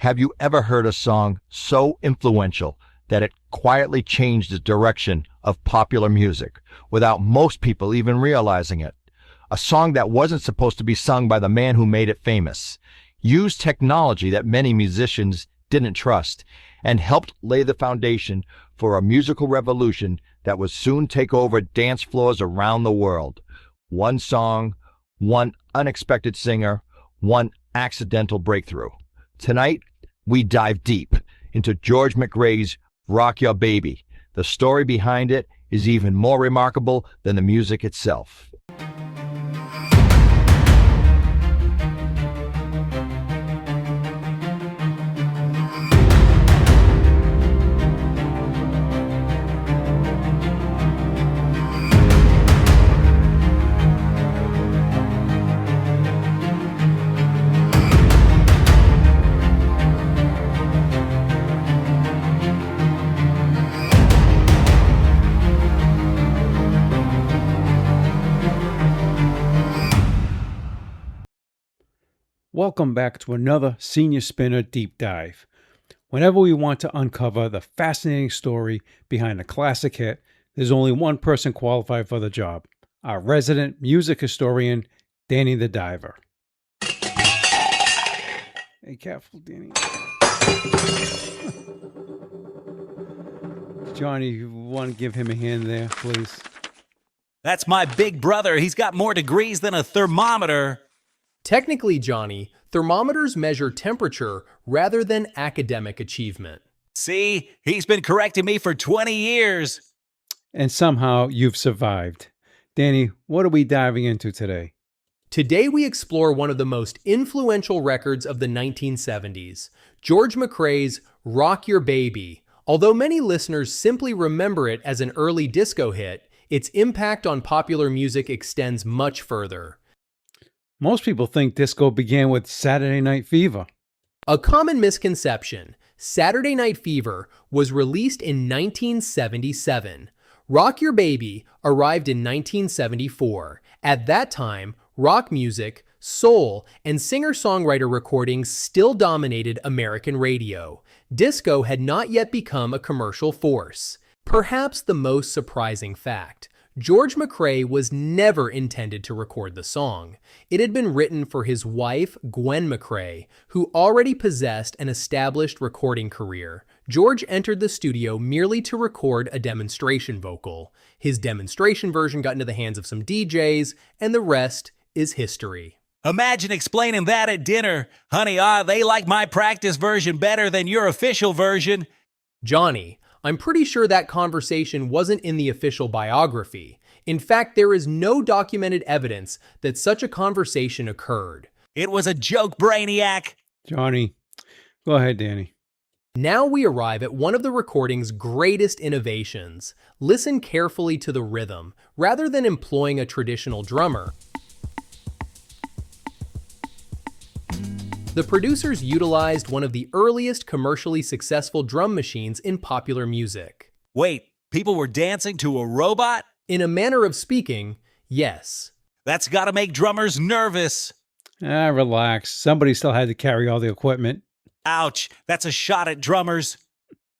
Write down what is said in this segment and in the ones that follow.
Have you ever heard a song so influential that it quietly changed the direction of popular music without most people even realizing it? A song that wasn't supposed to be sung by the man who made it famous, used technology that many musicians didn't trust, and helped lay the foundation for a musical revolution that would soon take over dance floors around the world. One song, one unexpected singer, one accidental breakthrough. Tonight, we dive deep into George McCrae's Rock Your Baby. The story behind it is even more remarkable than the music itself. Welcome back to another Senior Spinner Deep Dive. Whenever we want to uncover the fascinating story behind a classic hit, there's only one person qualified for the job, our resident music historian, Danny the Diver. Hey, careful, Danny. Johnny, you want to give him a hand there, please? That's my big brother. He's got more degrees than a thermometer. Technically, Johnny, thermometers measure temperature rather than academic achievement. See, he's been correcting me for 20 years. And somehow you've survived. Danny, what are we diving into today? Today we explore one of the most influential records of the 1970s, George McCrae's Rock Your Baby. Although many listeners simply remember it as an early disco hit, its impact on popular music extends much further. Most people think disco began with Saturday Night Fever. A common misconception, Saturday Night Fever was released in 1977. Rock Your Baby arrived in 1974. At that time, rock music, soul, and singer-songwriter recordings still dominated American radio. Disco had not yet become a commercial force. Perhaps the most surprising fact, George McCrae was never intended to record the song. It had been written for his wife, Gwen McCrae, who already possessed an established recording career. George entered the studio merely to record a demonstration vocal. His demonstration version got into the hands of some DJs, and the rest is history. Imagine explaining that at dinner. Honey, they like my practice version better than your official version. Johnny, I'm pretty sure that conversation wasn't in the official biography. In fact, there is no documented evidence that such a conversation occurred. It was a joke, Brainiac. Johnny, go ahead, Danny. Now we arrive at one of the recording's greatest innovations. Listen carefully to the rhythm. Rather than employing a traditional drummer, the producers utilized one of the earliest commercially successful drum machines in popular music. Wait, people were dancing to a robot? In a manner of speaking, yes. That's gotta make drummers nervous. Relax. Somebody still had to carry all the equipment. Ouch, that's a shot at drummers.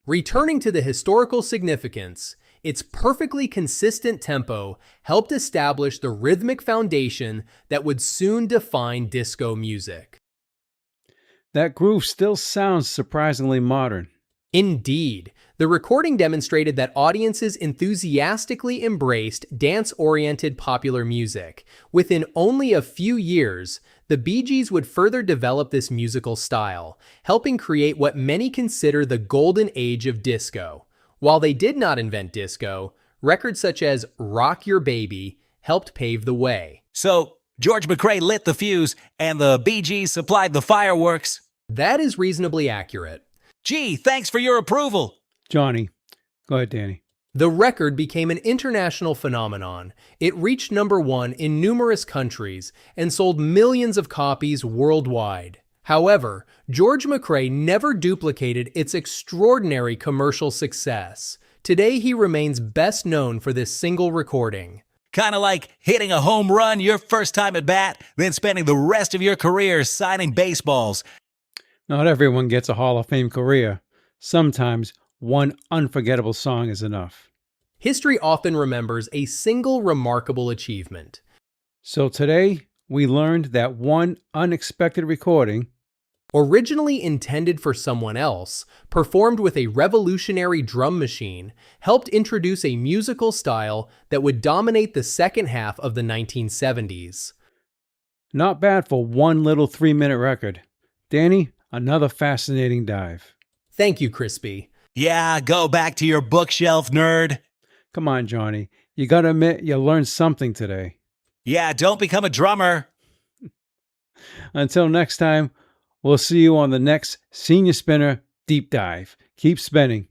Returning to the historical significance, its perfectly consistent tempo helped establish the rhythmic foundation that would soon define disco music. That groove still sounds surprisingly modern. Indeed, the recording demonstrated that audiences enthusiastically embraced dance-oriented popular music. Within only a few years, the Bee Gees would further develop this musical style, helping create what many consider the golden age of disco. While they did not invent disco, records such as Rock Your Baby helped pave the way. So, George McCrae lit the fuse, and the Bee Gees supplied the fireworks. That is reasonably accurate. Gee, thanks for your approval. Johnny, go ahead, Danny. The record became an international phenomenon. It reached #1 in numerous countries and sold millions of copies worldwide. However, George McCrae never duplicated its extraordinary commercial success. Today, he remains best known for this single recording. Kind of like hitting a home run your first time at bat, then spending the rest of your career signing baseballs. Not everyone gets a Hall of Fame career. Sometimes one unforgettable song is enough. History often remembers a single remarkable achievement. So today, we learned that one unexpected recording, originally intended for someone else, performed with a revolutionary drum machine, helped introduce a musical style that would dominate the second half of the 1970s. not bad for one little 3-minute record. Danny, another fascinating dive. Thank you, Crispy. Yeah, go back to your bookshelf, nerd. Come on, Johnny. You gotta admit you learned something today. Yeah, don't become a drummer. Until next time, we'll see you on the next Senior Spinner Deep Dive. Keep spinning.